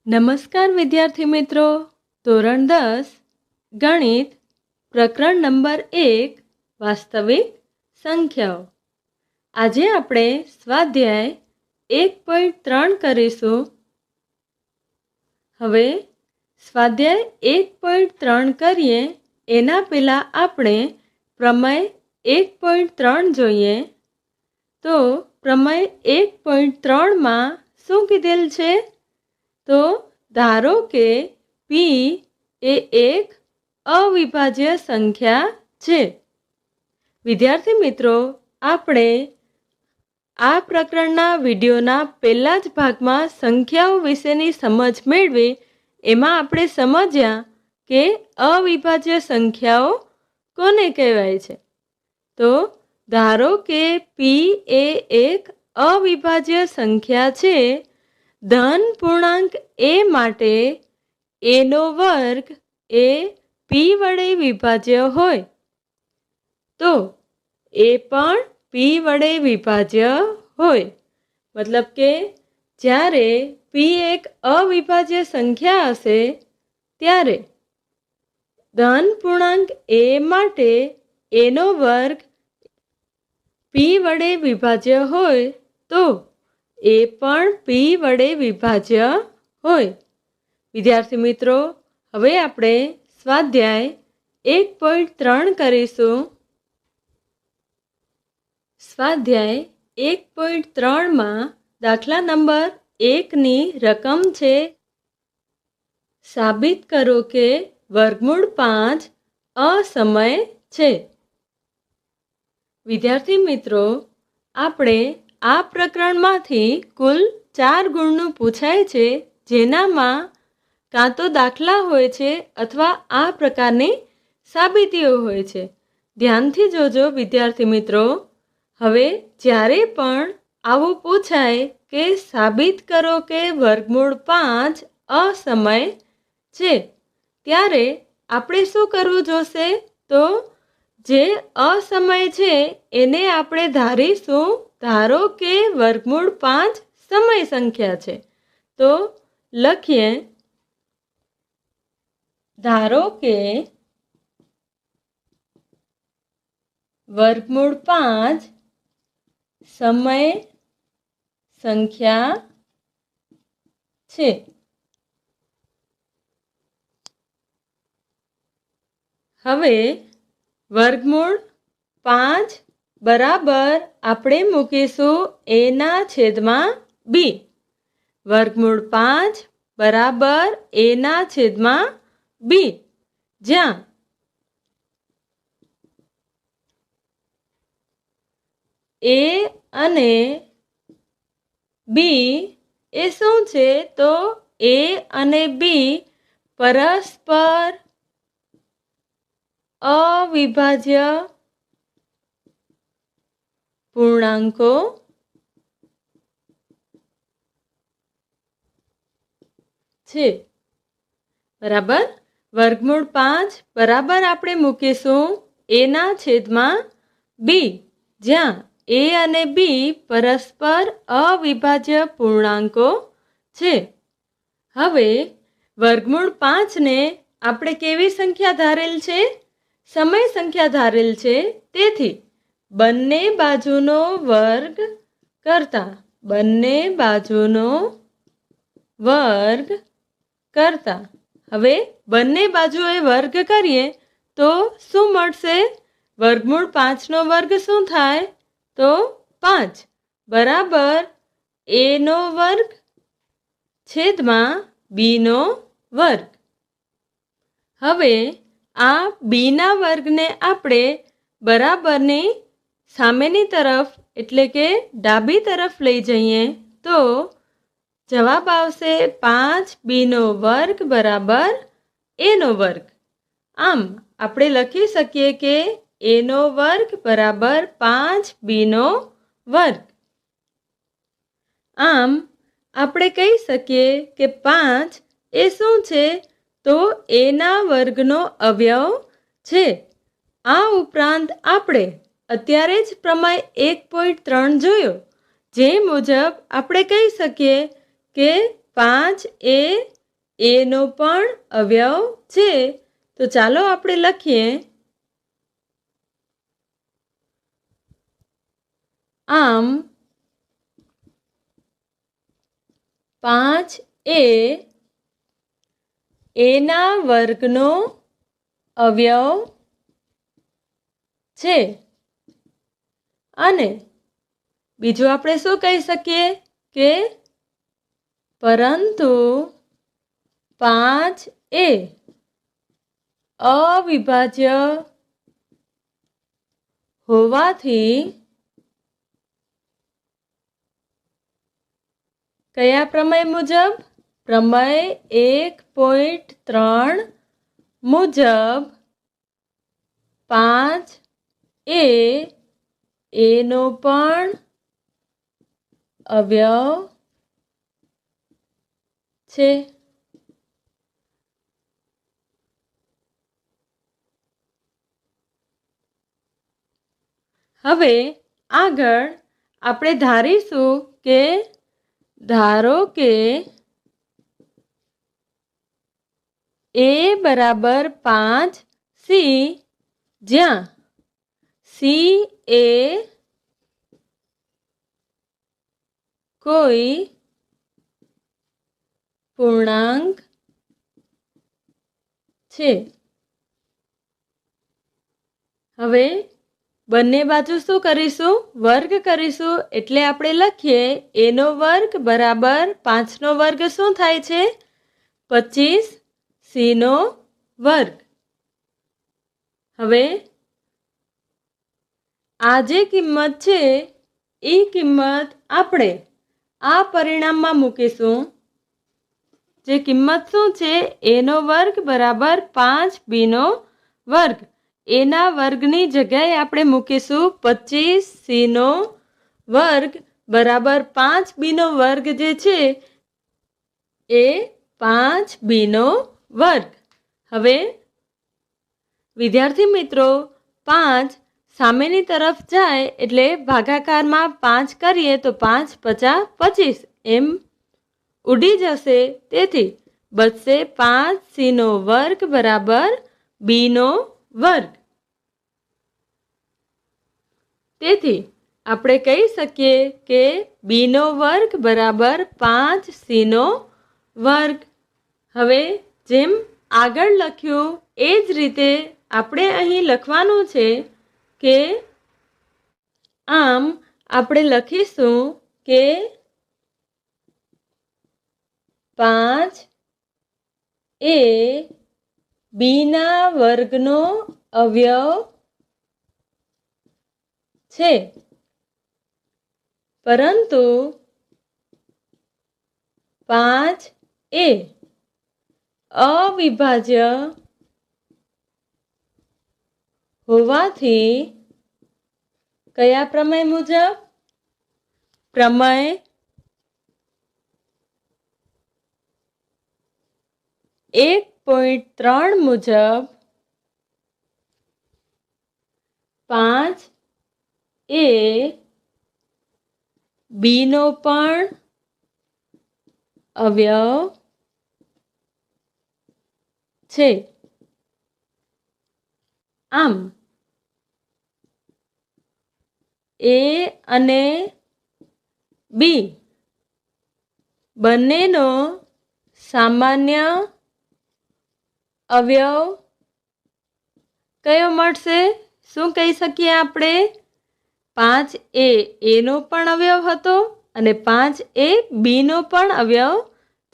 નમસ્કાર વિદ્યાર્થી મિત્રો, ધોરણ 10 ગણિત પ્રકરણ નંબર 1 વાસ્તવિક સંખ્યાઓ. આજે આપણે સ્વાધ્યાય 1.3 કરીશું. હવે સ્વાધ્યાય 1.3 કરીએ એના પહેલાં આપણે પ્રમેય 1.3 જોઈએ. તો પ્રમેય 1.3માં શું કીધેલ છે? તો ધારો કે P એ એક અવિભાજ્ય સંખ્યા છે. વિદ્યાર્થી મિત્રો, આપણે આ પ્રકરણના વિડીયોના પહેલા જ ભાગમાં સંખ્યાઓ વિશેની સમજ મેળવી. એમાં આપણે સમજ્યા કે અવિભાજ્ય સંખ્યાઓ કોને કહેવાય છે. તો ધારો કે P એ એક અવિભાજ્ય સંખ્યા છે. ધન પૂર્ણાંક a માટે a નો વર્ગ એ p વડે વિભાજ્ય હોય તો a પણ p વડે વિભાજ્ય હોય. મતલબ કે જ્યારે p એક અવિભાજ્ય સંખ્યા હશે ત્યારે ધન પૂર્ણાંક a માટે a નો વર્ગ p વડે વિભાજ્ય હોય તો એ પણ p વડે વિભાજ્ય હોય. વિદ્યાર્થી મિત્રો, હવે આપણે સ્વાધ્યાય 1.3 કરીશું. સ્વાધ્યાય 1.3માં દાખલા નંબર 1ની રકમ છે. સાબિત કરો કે વર્ગમૂળ 5 અસમય છે. વિદ્યાર્થી મિત્રો, આપણે આ પ્રકરણમાંથી કુલ 4 ગુણનું પૂછાય છે, જેનામાં કાં તો દાખલા હોય છે અથવા આ પ્રકારની સાબિતીઓ હોય છે. ધ્યાનથી જોજો વિદ્યાર્થી મિત્રો. હવે જ્યારે પણ આવું પૂછાય કે સાબિત કરો કે વર્ગમૂળ 5 અસમય છે, ત્યારે આપણે શું કરવું જોશે? તો જે અસમય છે એને આપણે ધારીશું. ધારો કે વર્ગમૂળ 5 સમય સંખ્યા છે. તો લખીએ, ધારો કે વર્ગમૂળ 5 સમય સંખ્યા છે. હવે વર્ગમૂળ 5 બરાબર આપણે મૂકીશું a/b. વર્ગમૂળ 5 બરાબર a/b, જ્યાં a અને b એ શું છે? તો a અને b પરસ્પર અવિભાજ્ય પૂર્ણાંકો છે. બરાબર. વર્ગમૂળ 5 બરાબર આપણે મૂકીશું a/b, જ્યાં a અને b પરસ્પર અવિભાજ્ય પૂર્ણાંકો છે. હવે વર્ગમૂળ 5ને આપણે કેવી સંખ્યા ધારેલ છે? સમય સંખ્યા ધારેલ છે. તેથી બંને બાજુનો વર્ગ કરતા હવે બંને બાજુએ વર્ગ કરીએ તો શું મળશે? વર્ગમૂળ 5નો વર્ગ શું થાય? તો 5 બરાબર a/નો વર્ગ છેદમાં b/નો વર્ગ. હવે આ b/ના વર્ગને આપણે બરાબરની સામેની તરફ એટલે કે ડાબી તરફ લઈ જઈએ તો જવાબ આવશે 5b/નો વર્ગ બરાબર a/નો વર્ગ. આમ આપણે લખી શકીએ કે a/નો વર્ગ બરાબર 5b/નો વર્ગ. આમ આપણે કહી શકીએ કે 5 એ શું છે? તો a/ના વર્ગનો અવયવ છે. આ ઉપરાંત આપણે અત્યારે જ પ્રમેય 1.3 જોયો, જે મુજબ આપણે કહી શકીએ કે 5 એ એનો પણ અવયવ છે. તો ચાલો આપણે લખીએ. આમ 5 એ એના વર્ગનો અવયવ છે. અને બીજું આપણે શું કહી શકીએ કે પરંતુ 5 એ અવિભાજ્ય હોવાથી કયા પ્રમેય મુજબ? પ્રમેય 1.3 મુજબ 5 એ એનો પણ અવયવ છે. હવે આગળ આપણે ધારીશું કે ધારો કે એ બરાબર 5 સી, જ્યાં સી એ કોઈ પૂર્ણાંક છે. હવે બંને બાજુ શું કરીશું? વર્ગ કરીશું. એટલે આપણે લખીએ એનો વર્ગ બરાબર 5નો વર્ગ શું થાય છે? 25 સીનો વર્ગ. હવે આ જે કિંમત છે એ કિંમત આપણે આ પરિણામમાં મૂકીશું. જે કિંમત શું છે? એનો વર્ગ બરાબર 5 બીનો વર્ગ. એના વર્ગની જગ્યાએ આપણે મૂકીશું 25 સીનો વર્ગ બરાબર 5 બીનો વર્ગ જે છે એ 5 બીનો વર્ગ. હવે વિદ્યાર્થી મિત્રો 5 સામેની તરફ જાય એટલે ભાગાકારમાં 5 કરીએ તો 5 50 25 એમ ઉડી જશે. તેથી બચશે 5 સીનો વર્ગ બરાબર બીનો વર્ગ. તેથી આપણે કહી શકીએ કે બીનો વર્ગ બરાબર 5 સીનો વર્ગ. હવે જેમ આગળ લખ્યું એ જ રીતે આપણે અહીં લખવાનું છે કે આમ આપણે લખીશું કે 5 એ બીના વર્ગનો અવયવ છે. પરંતુ 5 એ અવિભાજ્ય હોવાથી કયા પ્રમેય મુજબ? પ્રમેય 1.3 મુજબ 5 એ બીનો પણ અવયવ છે. આમ એ અને બી બંનેનો સામાન્ય અવયવ કયો મળશે? શું કહી શકીએ આપણે? 5 એ એનો પણ અવયવ હતો અને 5 એ બીનો પણ અવયવ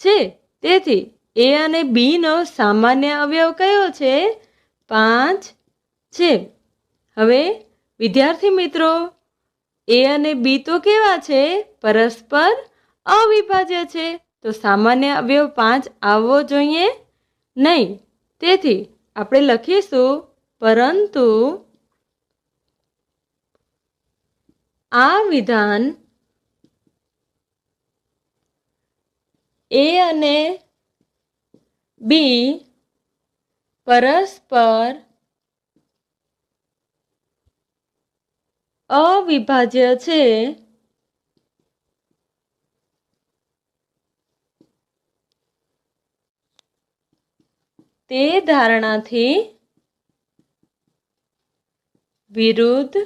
છે. તેથી એ અને બીનો સામાન્ય અવયવ કયો છે? 5 છે. હવે વિદ્યાર્થી મિત્રો એ અને બી તો કેવા છે? પરસ્પર અવિભાજ્ય છે. તો સામાન્ય અવયવ 5 આવવો જોઈએ નહીં. તેથી આપણે લખીશું પરંતુ આ વિધાન એ અને બી પરસ્પર અવિભાજ્ય છે. તે ધારણાથી વિરુદ્ધ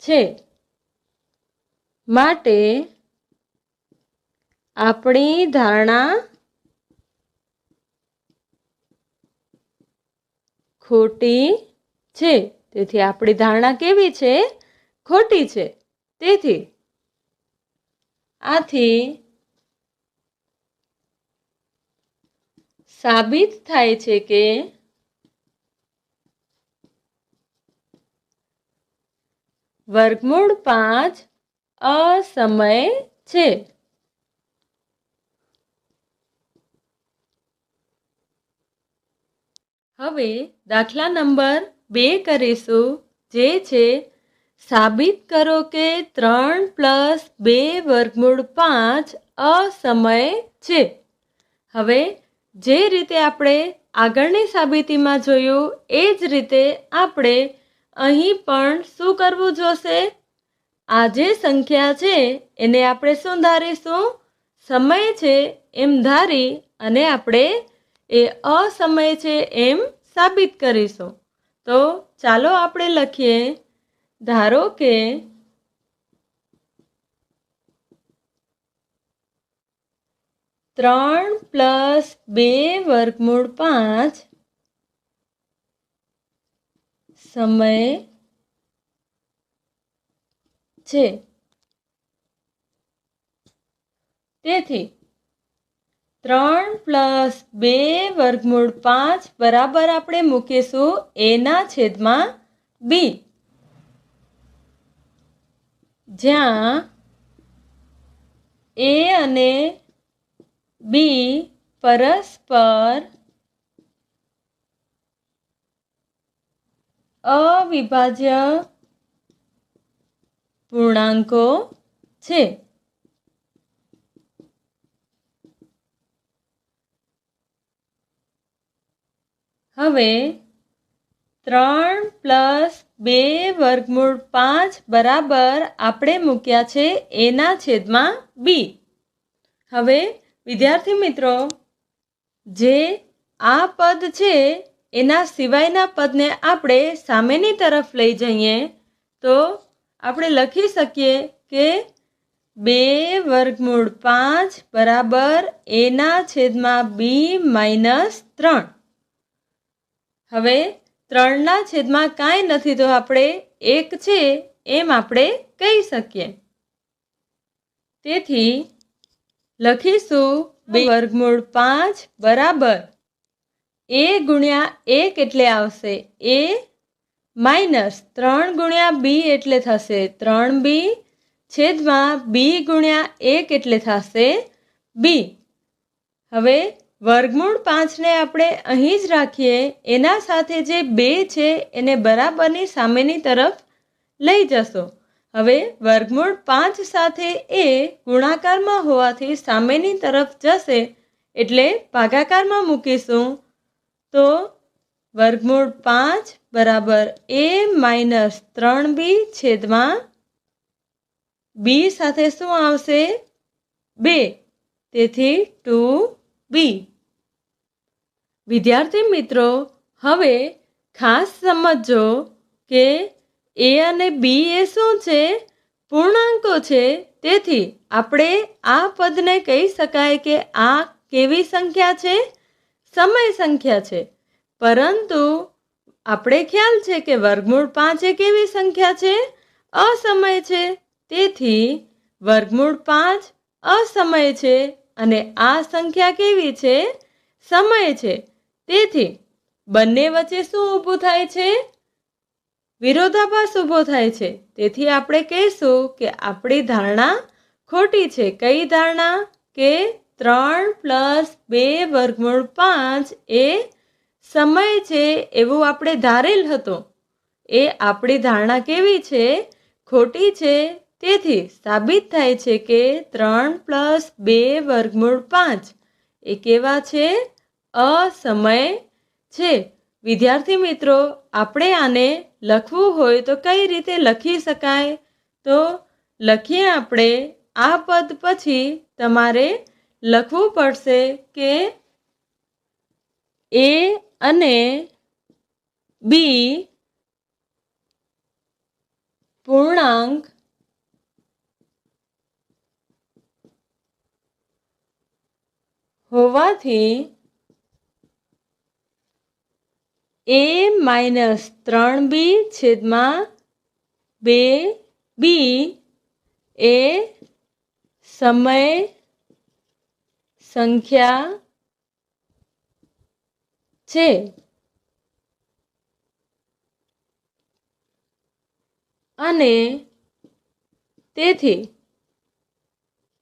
છે. માટે આપણી ધારણા ખોટી છે. તેથી આપણી ધારણા કેવી છે? ખોટી છે. તેથી આથી સાબિત થાય છે કે વર્ગમૂળ 5 અસમય છે. હવે દાખલા નંબર 2 કરીશું, જે છે સાબિત કરો કે 3 + 2 વર્ગમૂળ 5 અસમય છે. હવે જે રીતે આપણે આગળની સાબિતીમાં જોયું એ જ રીતે આપણે અહીં પણ શું કરવું જોશે? આ જે સંખ્યા છે એને આપણે શું ધારીશું? સમય છે એમ ધારી અને આપણે એ અસમય છે એમ સાબિત કરીશું. તો ચાલો આપણે લખીએ. ધારો કે ત્રણ પ્લસ 2 વર્ગમૂળ 5 સમય છે. તેથી 3 + 2 વર્ગમૂળ 5 બરાબર આપણે મૂકીશું a/b, જ્યાં a અને b પરસ્પર અવિભાજ્ય પૂર્ણાંકો છે. હવે 3 + 2 વર્ગમૂળ 5 બરાબર આપણે મૂક્યા છે a/b. હવે વિદ્યાર્થી મિત્રો, જે આ પદ છે એના સિવાયના પદને આપણે સામેની તરફ લઈ જઈએ તો આપણે લખી શકીએ કે 2 વર્ગમૂળ 5 બરાબર a/b - 3. હવે 3/માં કાંઈ નથી તો આપણે 1 છે એમ આપણે કહી શકીએ. તેથી લખીશું 2 વર્ગમૂળ 5 બરાબર a × 1 એટલે આવશે a માઇનસ 3 × b એટલે થશે 3b છેદમાં b × 1 એટલે થશે b. હવે વર્ગમૂળ 5ને આપણે અહીં જ રાખીએ. એના સાથે જે 2 છે એને બરાબરની સામેની તરફ લઈ જશો. હવે વર્ગમૂળ 5 સાથે એ ગુણાકારમાં હોવાથી સામેની તરફ જશે એટલે ભાગાકારમાં મૂકીશું. તો વર્ગમૂળ 5 બરાબર a - 3b છેદમાં b સાથે શું આવશે? 2. તેથી 2b. વિદ્યાર્થી મિત્રો, હવે ખાસ સમજો કે a અને b એ શું છે? પૂર્ણાંકો છે. તેથી આપણે આ પદને કહી શકાય કે આ કેવી સંખ્યા છે? સમય સંખ્યા છે. પરંતુ આપણે ખ્યાલ છે કે વર્ગમૂળ 5 એ કેવી સંખ્યા છે? અસમય છે. તેથી વર્ગમૂળ 5 અસમય છે અને આ સંખ્યા કેવી છે? સમય છે. તેથી બંને વચ્ચે શું ઊભું થાય છે? વિરોધાભાસ ઊભો થાય છે. તેથી આપણે કહીશું કે આપણી ધારણા ખોટી છે. કઈ ધારણા? કે 3 + 2 વર્ગમૂળ 5 એ સમય છે એવું આપણે ધારેલ હતો. એ આપણી ધારણા કેવી છે? ખોટી છે. તેથી સાબિત થાય છે કે 3 + 2 વર્ગમૂળ 5 એ કેવા છે? અસમય છે. વિદ્યાર્થી મિત્રો, આપણે આને લખવું હોય તો કઈ રીતે લખી શકાય? તો લખીએ આપણે. આ પદ પછી તમારે લખવું પડશે કે એ અને બી પૂર્ણાંક હોવાથી a - 3b છેદમાં 2b એ સમય સંખ્યા છે અને તેથી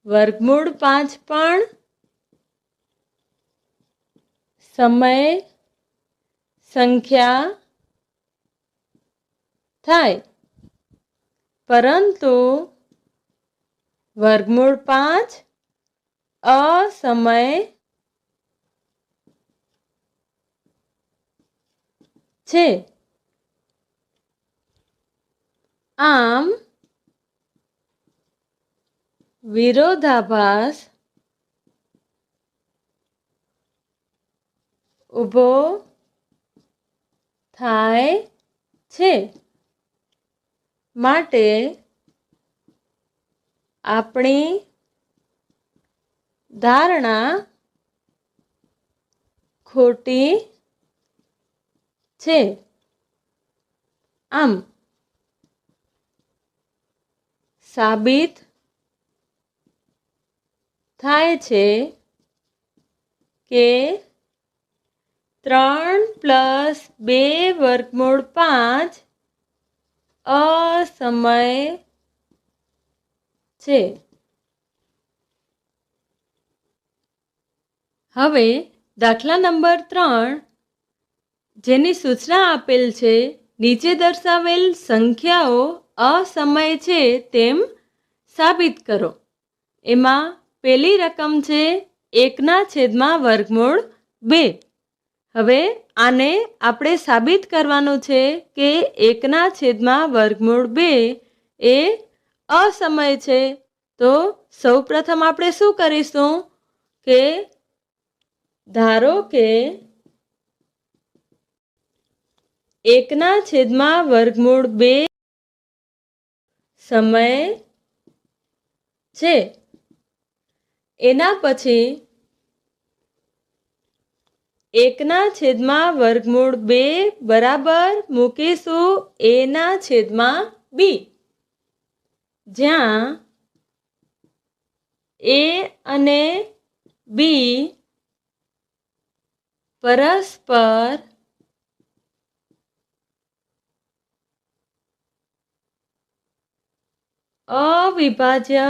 વર્ગમૂળ 5 પણ સમય સંખ્યા થાય, પરંતુ વર્ગમૂળ 5 અસમય છે. આમ વિરોધાભાસ ઊભો થાય છે. માટે આપણી ધારણા ખોટી છે. આમ સાબિત થાય છે કે 3 + 2 વર્ગમૂળ 5 અસમય છે. હવે દાખલા નંબર 3, જેની સૂચના આપેલ છે, નીચે દર્શાવેલ સંખ્યાઓ અસમય છે તેમ સાબિત કરો. એમાં પહેલી રકમ છે 1/2. હવે આને આપણે સાબિત કરવાનું છે કે 1/2 એ અસમય છે. તો સૌપ્રથમ આપણે શું કરીશું કે ધારો કે 1/2 સમય છે. એના પછી 1/2 બરાબર મૂકીશું a/b, જ્યાં a અને b પરસ્પર અવિભાજ્ય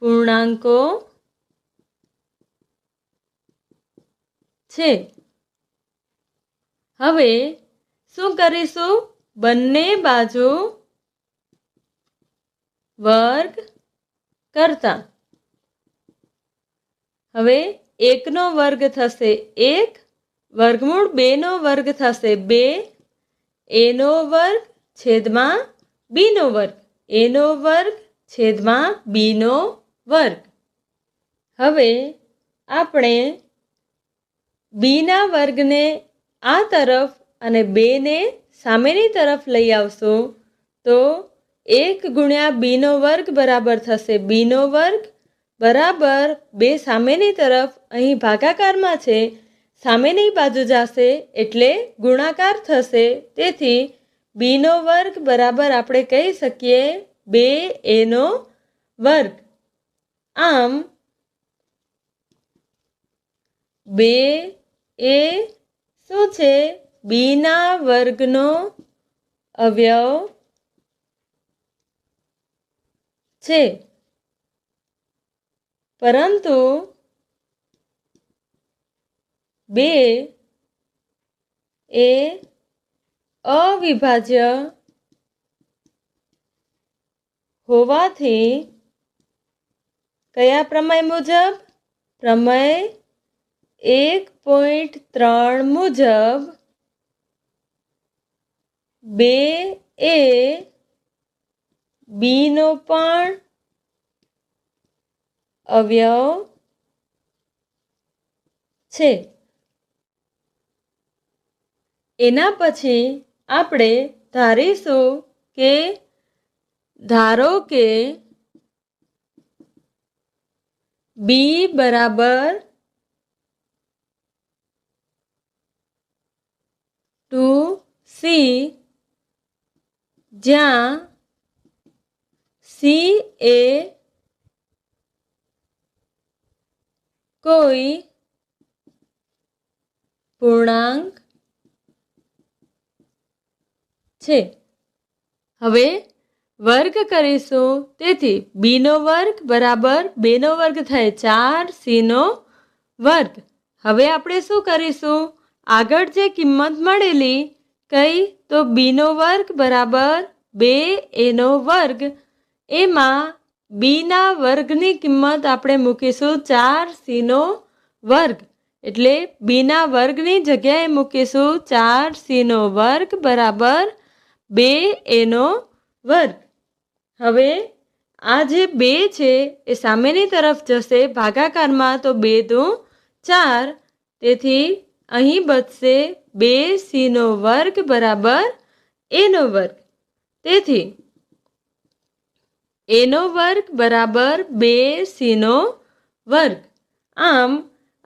પૂર્ણાંકો છે. હવે શું કરીશું? બંને બાજુ વર્ગ કરતા. હવે 1નો વર્ગ થશે 1, વર્ગમૂળ 2નો વર્ગ થશે 2, એનો વર્ગ છેદમાં બીનો વર્ગ, એનો વર્ગ છેદમાં બીનો વર્ગ. હવે આપણે બીના વર્ગને આ તરફ અને 2ને સામેની તરફ લઈ આવશું તો 1 × બીનો વર્ગ બરાબર થશે બીનો વર્ગ બરાબર 2 સામેની તરફ, અહીં ભાગાકારમાં છે, સામેની બાજુ જશે એટલે ગુણાકાર થશે. તેથી બીનો વર્ગ બરાબર આપણે કહી શકીએ 2aનો વર્ગ. આમ 2 એ શું છે? બીના વર્ગનો અવયવ છે. પરંતુ 2 એ અવિભાજ્ય હોવાથી કયા પ્રમેય મુજબ? પ્રમેય 1.3 મુજબ 2 એ બીનો પણ અવયવ છે। એના પછી આપણે ધારીશું કે ધારો કે બી બરાબર 2c, જ્યાં સી એ કોઈ પૂર્ણાંક છે। હવે વર્ગ કરીશું, તેથી બીનો વર્ગ બરાબર 2નો વર્ગ થાય 4c નો વર્ગ। હવે આપણે શું કરીશું, આગળ જે કિંમત મળેલી કઈ તો બીનો વર્ગ બરાબર 2a નો વર્ગ, એમાં બીના વર્ગની કિંમત આપણે મૂકીશું 4c નો વર્ગ, એટલે બીના વર્ગની જગ્યાએ મૂકીશું 4c નો વર્ગ બરાબર 2a નો વર્ગ। હવે આ જે 2 છે એ સામેની તરફ જશે ભાગાકારમાં, તો 2 દુ 4, તેથી અહીં બચશે 2c નો વર્ગ બરાબર a નો વર્ગ। તેથી a નો વર્ગ બરાબર 2c નો વર્ગ। આમ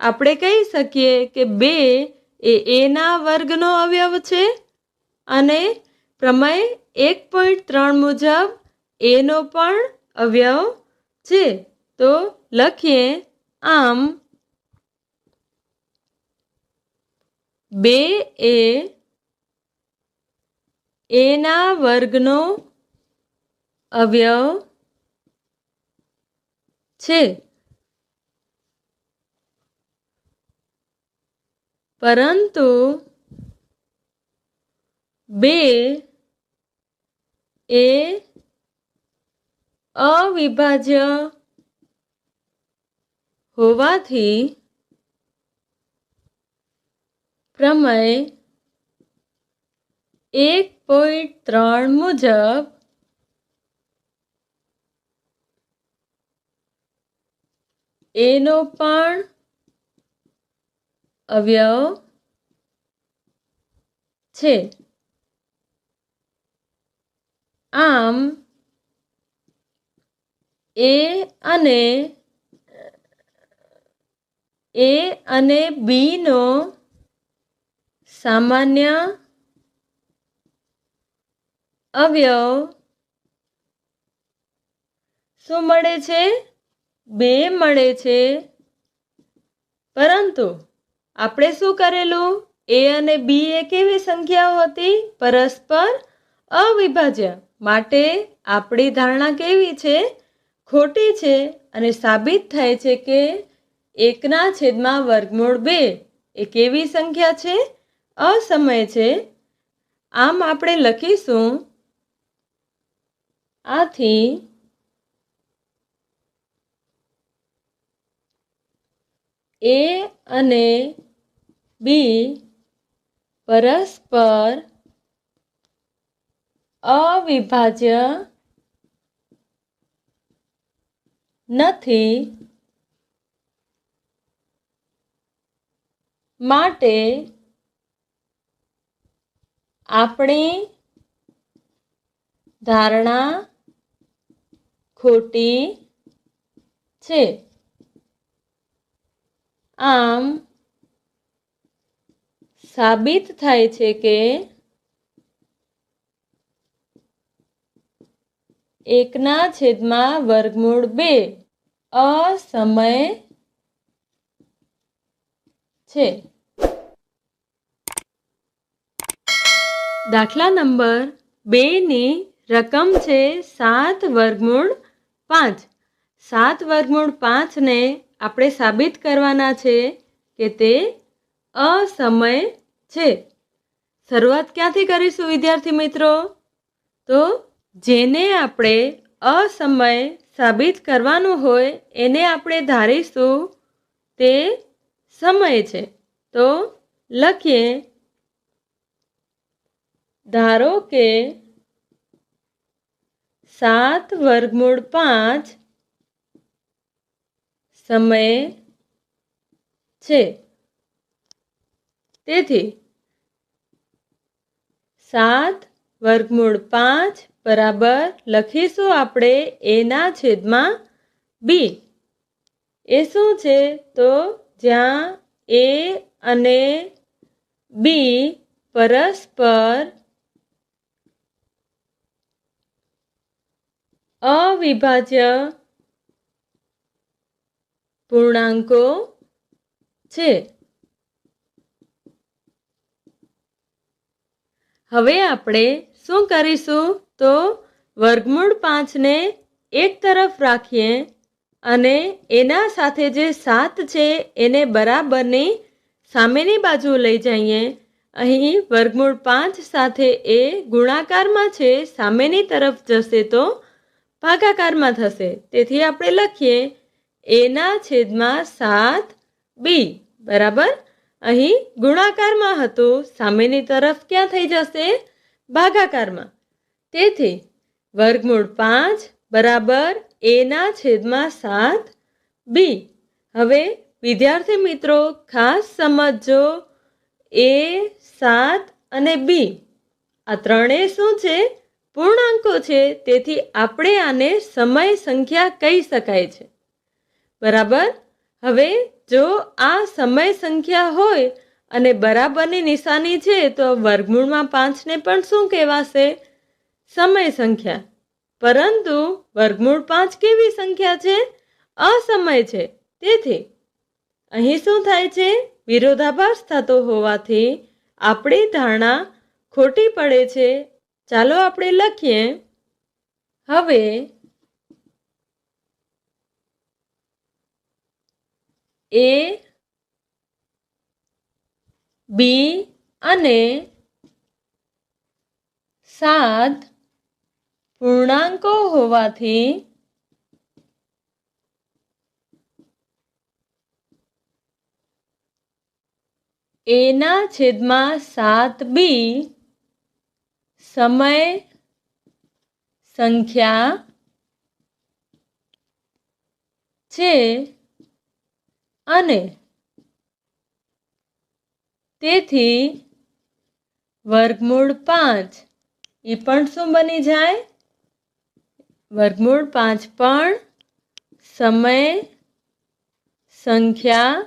આપણે કહી શકીએ કે 2 એ a ના વર્ગનો અવયવ છે અને પ્રમેય 1.3 મુજબ a નો પણ અવયવ છે। તો લખીએ, આમ 2 એ a ના વર્ગનો અવયવ છે, પરંતુ 2 એ અવિભાજ્ય હોવાથી પ્રમેય 1.3 મુજબ a નો પણ અવયવ છે। આમ a અને b નો સામાન્ય અવયવ શું મળે છે, 2 મળે છે। પરંતુ આપણે શું કરેલું, a અને b એ કેવી સંખ્યાઓ હતી, પરસ્પર અવિભાજ્ય, માટે આપણી ધારણા કેવી છે, ખોટી છે, અને સાબિત થાય છે કે 1/2 એ કેવી સંખ્યા છે, અસમય છે। આમ આપણે લખીશું, આથી a અને b પરસ્પર અવિભાજ્ય નથી, માટે આપણી ધારણા ખોટી છે। આમ સાબિત થાય છે કે 1/2 અસમય છે। દાખલા નંબર 2ની રકમ છે 7/5। 7/5ને આપણે સાબિત કરવાના છે કે તે અસમય છે। શરૂઆત ક્યાંથી કરીશું વિદ્યાર્થી મિત્રો, તો જેને આપણે અસમય સાબિત કરવાનું હોય એને આપણે ધારીશું તે સમય છે। તો લખીએ, ધારો કે 7/5 સમય છે। તેથી 7 વર્ગમૂળ 5 બરાબર લખીશું આપણે એના છેદમાં બી. એ શું છે? તો જ્યાં એ અને બી પરસ્પર અવિભાજ્ય પૂર્ણાંકો છે. હવે આપણે શું કરીશું? તો વર્ગમૂળ 5ને એક તરફ રાખીએ અને એના સાથે જે 7 છે એને બરાબરની સામેની બાજુ લઈ જઈએ. અહીં વર્ગમૂળ 5 સાથે એ ગુણાકારમાં છે, સામેની તરફ જશે તો ભાગાકારમાં થશે. તેથી આપણે લખીએ એના છેદમાં 7 બી બરાબર. અહીં ગુણાકારમાં હતું, સામેની તરફ ક્યાં થઈ જશે? ભાગાકારમાં. તેથી વર્ગમૂળ 5 બરાબર એના છેદમાં 7 બી. હવે વિદ્યાર્થી મિત્રો ખાસ સમજો, એ 7 અને બી આ ત્રણેય શું છે? પૂર્ણાંકો છે. તેથી આપણે આને સમય સંખ્યા કહી શકાય છે. બરાબર. હવે જો આ સમય સંખ્યા હોય અને બરાબરની નિશાની છે તો વર્ગમૂળમાં 5ને પણ શું કહેવાશે? સમય સંખ્યા. પરંતુ વર્ગમૂળ 5 કેવી સંખ્યા છે? અસમય છે. તેથી અહીં શું થાય છે? વિરોધાભાસ થતો હોવાથી આપણી ધારણા ખોટી પડે છે. ચાલો આપણે લખીએ. હવે એ બી અને 7 પૂર્ણાંકો હોવાથી એના છેદમાં 7 બી સમય સંખ્યા છે અને તેથી વર્ગમૂળ 5 એ પણ શું બની જાય? વર્ગમૂળ 5 પણ સમય સંખ્યા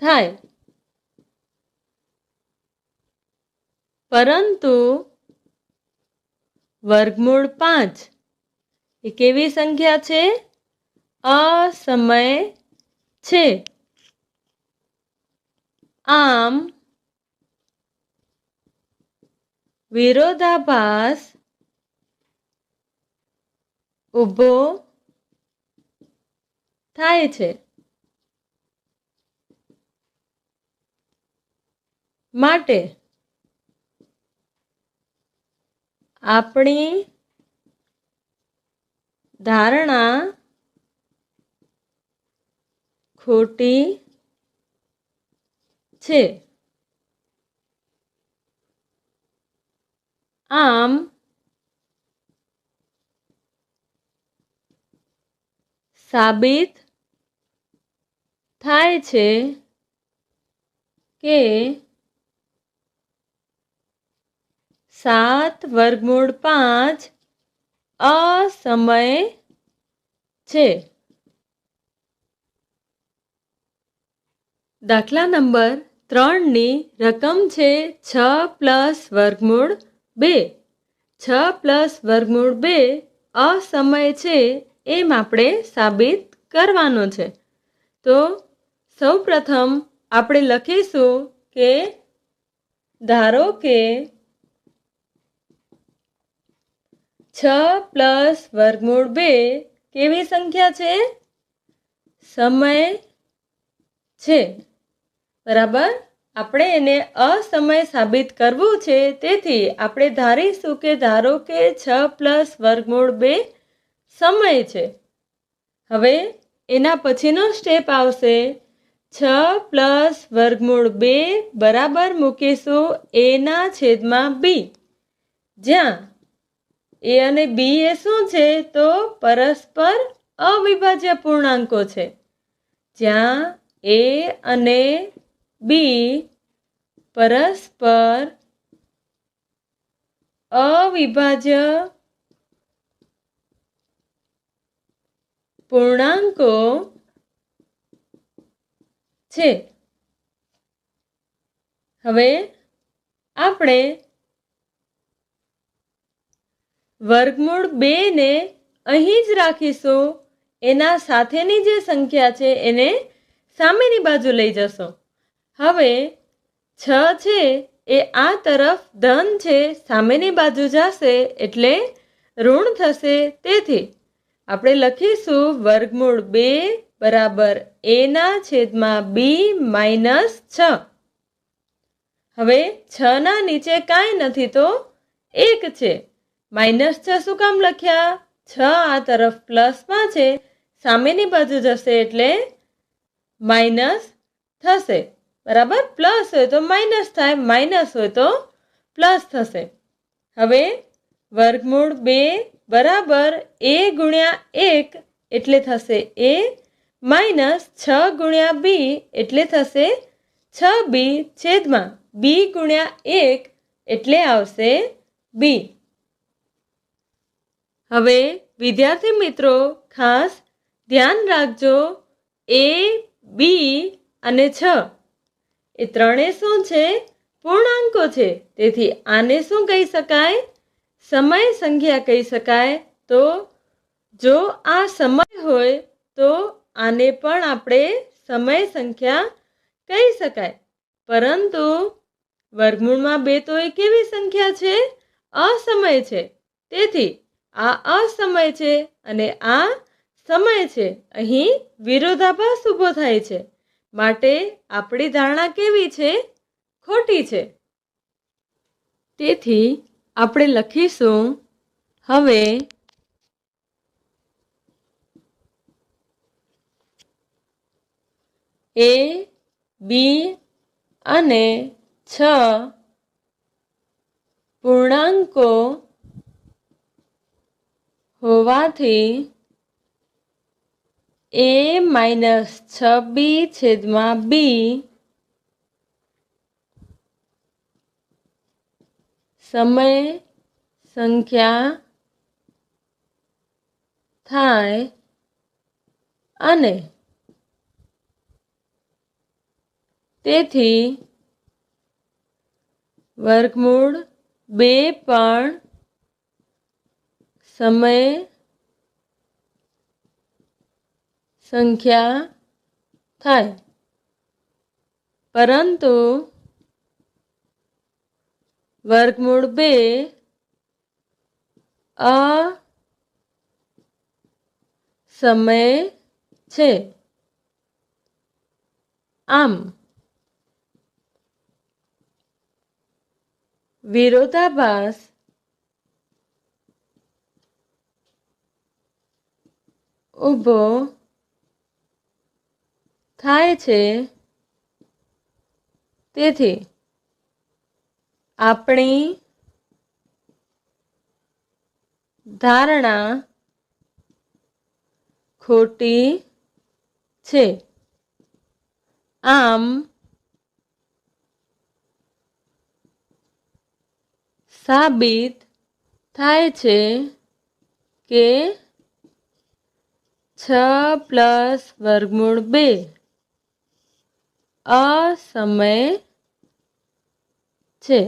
થાય. પરંતુ વર્ગમૂળ 5 એ કેવી સંખ્યા છે? અસમય છે. આમ વિરોધાભાસ ઊભો થાય છે. માટે આપણી ધારણા ખોટી છે. આમ સાબિત થાય છે કે 7 વર્ગમૂળ 5 અસમય છે. દાખલા નંબર 3ની રકમ છે 6 + વર્ગમૂળ 2. 6 + વર્ગમૂળ 2 અસમય છે એમ આપણે સાબિત કરવાનો છે. તો સૌપ્રથમ આપણે લખીશું કે ધારો કે 6 + વર્ગમૂળ 2 કેવી સંખ્યા છે? સમય છે. બરાબર. આપણે એને અસમય સાબિત કરવું છે. તેથી આપણે ધારીશું કે ધારો કે 6 + વર્ગમૂળ 2 સમય છે. હવે એના પછીનો સ્ટેપ આવશે 6 + વર્ગમૂળ 2 બરાબર મૂકીશું એના છેદમાં બી. જ્યાં એ અને બી એ શું છે? તો પરસ્પર અવિભાજ્ય પૂર્ણાંકો છે. જ્યાં એ અને બી પરસ્પર અવિભાજ્ય પૂર્ણાંકો છે. હવે આપણે વર્ગમૂળ 2 ને અહીં જ રાખીશું. એના સાથેની જે સંખ્યા છે એને સામેની બાજુ લઈ જશો. હવે 6 છે એ આ તરફ ધન છે, સામેની બાજુ જશે એટલે ઋણ થશે. તેથી આપણે લખીશું વર્ગમૂળ 2 બરાબર a/b - 6. હવે 6 ના નીચે કાંઈ નથી તો 1 છે. -6 શું કામ લખ્યા? 6 આ તરફ પ્લસમાં છે, સામેની બાજુ જશે એટલે માઇનસ થશે. બરાબર, પ્લસ હોય તો માઇનસ થાય, માઇનસ હોય તો પ્લસ થશે. હવે વર્ગમૂળ 2 બરાબર a ગુણ્યા 1 એટલે થશે a માઇનસ 6 ગુણ્યા b એટલે થશે 6b છેદમાં b ગુણ્યા 1 એટલે આવશે b. હવે વિદ્યાર્થી મિત્રો ખાસ ધ્યાન રાખજો, a, b અને 6 એ ત્રણેય શું છે? પૂર્ણાંકો છે. તેથી આને શું કહી શકાય? સમય સંખ્યા કહી શકાય. તો જો આ સમય હોય તો આને પણ આપણે સમય સંખ્યા કહી શકાય. પરંતુ વર્ગમૂળમાં 2 તો એ કેવી સંખ્યા છે? અસમય છે. તેથી આ અસમય છે અને આ સમય છે. અહીં વિરોધાભાસ ઊભો થાય છે. માટે આપણી ધારણા કેવી છે? ખોટી છે. તેથી આપણે લખીશું હવે a, b અને 6 પૂર્ણાંકો હોવાથી a - 6b છેદમાં b સમય સંખ્યા થાય અને તેથી વર્ગમૂળ 2 પણ સમય સંખ્યા થાય. પરંતુ વર્ગમૂળ 2 અસમય છે. આમ વિરોધાભાસ ઊભો થાય છે. તેથી આપણી ધારણા ખોટી છે. આમ સાબિત થાય છે કે 6 પ્લસ વર્ગમૂળ 2 અસમય છે.